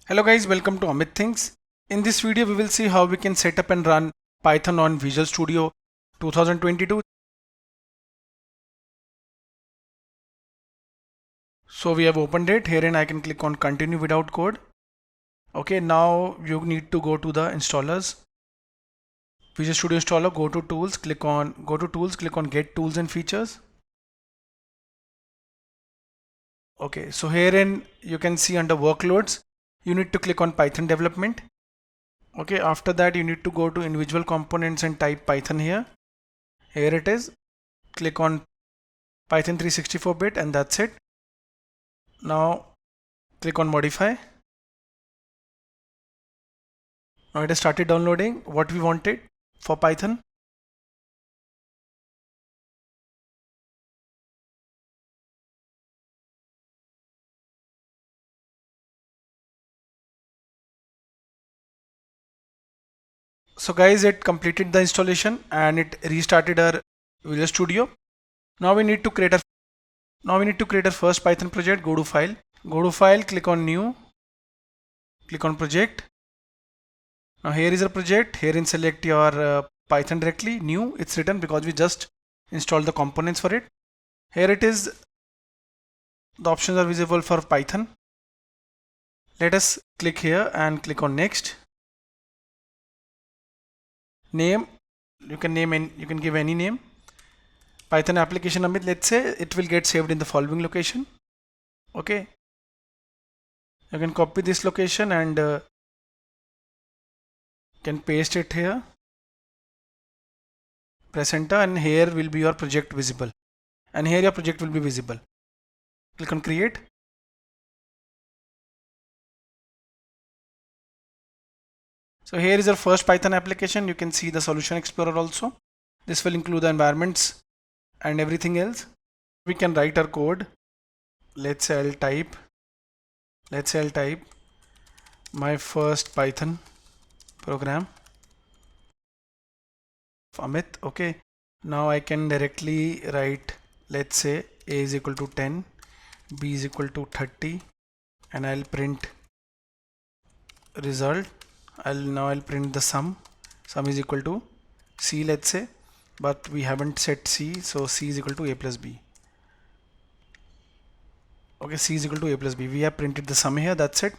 Hello guys, welcome to Amit Things. In this video we will see how we can set up and run Python on Visual Studio 2022. So we have opened it. Herein I can click on continue without code. Okay, now you need to go to the installers. Visual Studio installer, go to tools, click on get tools and features. Okay, so herein you can see under workloads, you need to click on Python development. Okay, after that you need to go to individual components and type Python here. Here it is. Click on Python 364-bit and that's it. Now click on modify. Now it has started downloading what we wanted for Python. So guys, it completed the installation and it restarted our Visual Studio. Now we need to create a first Python project. Go to file, click on new, click on project. Now here is a project. Herein select your Python directly. New, it's written because we just installed the components for it. Here it is. The options are visible for Python. Let us click here and click on next. Name, you can give any name. Python application Amit, let's say it will get saved in the following location. Okay, you can copy this location and can paste it here. Press enter and here will be your project visible, and here your project will be visible. Click on create. So here is our first Python application. You can see the solution explorer also. This will include the environments and everything else. We can write our code. Let's say I'll type my first Python program of Amit. Okay, now I can directly write, let's say a is equal to 10, b is equal to 30, and I'll print result. I'll print the sum is equal to c, let's say, but we haven't set c, so c is equal to a plus b. Okay, c is equal to a plus b. We have printed the sum here, that's it.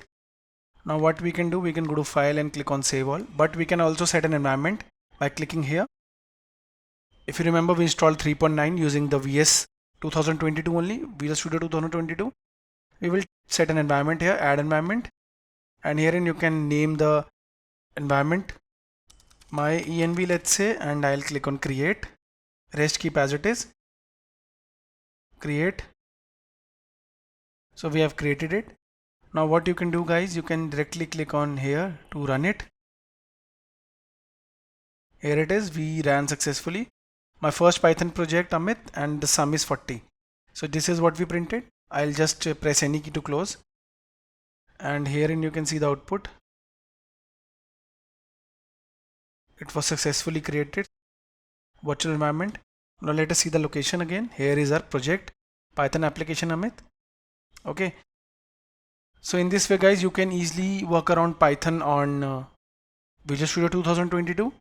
Now what we can do, we can go to file and click on save all, but we can also set an environment by clicking here. If you remember, we installed 3.9 using the VS 2022 only, Visual Studio 2022. We will set an environment here, add environment, and herein you can name the environment my env, let's say, and I'll click on create. Rest keep as it is. Create. So we have created it. Now what you can do, guys, you can directly click on here to run it. Here it is, we ran successfully my first Python project Amit, and the sum is 40. So this is what we printed. I'll just press any key to close, and herein you can see the output. It was successfully created. Virtual environment. Now let us see the location again. Here is our project Python application Amit. Okay, so in this way, guys, you can easily work around Python on Visual Studio 2022.